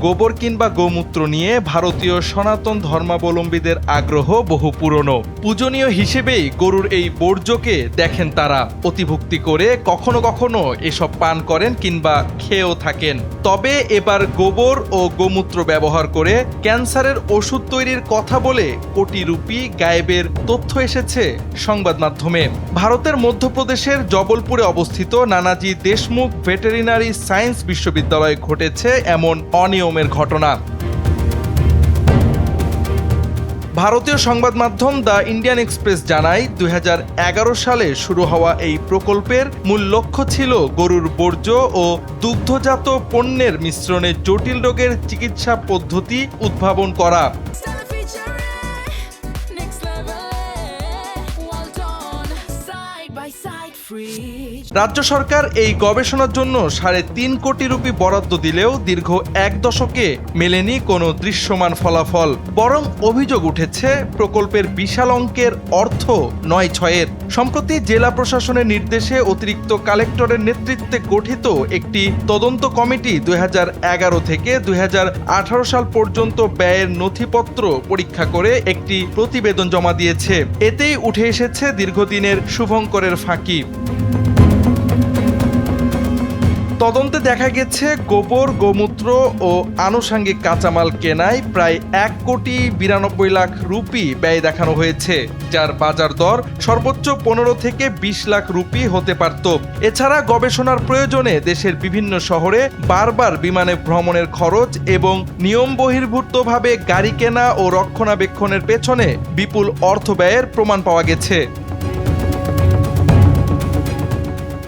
গোবর কিংবা গোমূত্র নিয়ে ভারতীয় সনাতন ধর্মাবলম্বীদের আগ্রহ বহু পুরনো। পূজনীয় হিসেবেই গরুর এই বর্জ্যকে দেখেন তারা। অতিভক্তি করে কখনো কখনো এসব পান করেন কিংবা খেয়েও থাকেন। তবে এবার গোবর ও গোমূত্র ব্যবহার করে ক্যান্সারের ওষুধ তৈরির কথা বলে কোটি রুপি গায়েবের তথ্য এসেছে সংবাদ মাধ্যমে। ভারতের মধ্যপ্রদেশের জবলপুরে অবস্থিত নানাজি দেশমুখ ভেটেরিনারি সায়েন্স বিশ্ববিদ্যালয়ে ঘটেছে এমন অনিয়মের ঘটনা। ভারতীয় সংবাদ মাধ্যম দ্য ইন্ডিয়ান এক্সপ্রেস জানায় 2011 সালে শুরু হওয়া এই প্রকল্পের মূল লক্ষ্য ছিল গরুর বর্জ্য ও দুগ্ধজাত পণ্যের মিশ্রণে জটিল রোগের চিকিৎসা পদ্ধতি উদ্ভাবন করা। রাজ্য সরকার এই গবেষণার জন্য 3.5 কোটি রুপি বরাদ্দ দিলেও দীর্ঘ 1 দশকে মেলেনি কোনো দৃশ্যমান ফলাফল। বরং অভিযোগ উঠেছে প্রকল্পের বিশাল অঙ্কের অর্থ নয় ছয়ের। সম্প্রতি জেলা প্রশাসনের নির্দেশে অতিরিক্ত কালেক্টরের নেতৃত্বে গঠিত একটি তদন্ত কমিটি 2011 থেকে 2018 সাল পর্যন্ত ব্যয়ের নথিপত্র পরীক্ষা করে একটি প্রতিবেদন জমা দিয়েছে। এতেই উঠে এসেছে দীর্ঘদিনের শুভঙ্করের ফাঁকি। তদন্তে দেখা গেছে গোবর, গোমূত্র ও আনুষঙ্গিক কাঁচামাল কেনায় প্রায় 1,92 লাখ রুপি ব্যয় দেখানো হয়েছে, যার বাজার দর সর্বোচ্চ 15 থেকে 20 লাখ রুপি হতে পারত। এছাড়া গবেষণার প্রয়োজনে দেশের বিভিন্ন শহরে বারবার বিমানে ভ্রমণের খরচ এবং নিয়ম বহির্ভূতভাবে গাড়ি কেনা ও রক্ষণাবেক্ষণের পেছনে বিপুল অর্থ ব্যয়ের প্রমাণ পাওয়া গেছে।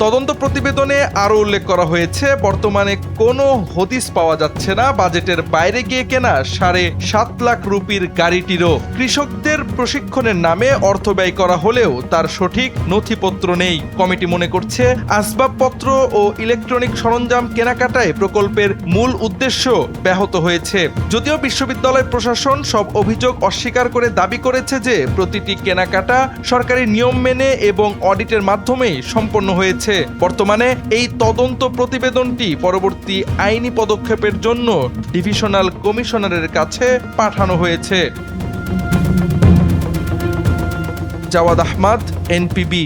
তদন্ত প্রতিবেদনে আরও উল্লেখ করা হয়েছে, বর্তমানে কোনো হদিস পাওয়া যাচ্ছে না বাজেটের বাইরে গিয়ে কেনা 7.5 লাখ রুপির গাড়িটিরও। কৃষকদের প্রশিক্ষণের নামে অর্থ ব্যয় করা হলেও তার সঠিক নথিপত্র নেই। কমিটি মনে করছে আসবাবপত্র ও ইলেকট্রনিক সরঞ্জাম কেনাকাটায় প্রকল্পের মূল উদ্দেশ্য ব্যাহত হয়েছে। যদিও বিশ্ববিদ্যালয় প্রশাসন সব অভিযোগ অস্বীকার করে দাবি করেছে যে প্রতিটি কেনাকাটা সরকারি নিয়ম মেনে এবং অডিটের মাধ্যমেই সম্পন্ন হয়েছে। বর্তমানে এই তদন্ত প্রতিবেদনটি পরবর্তী আইনি পদক্ষেপের জন্য ডিভিশনাল কমিশনারের কাছে পাঠানো হয়েছে। জাওয়াদ আহমদ, এনপিবি।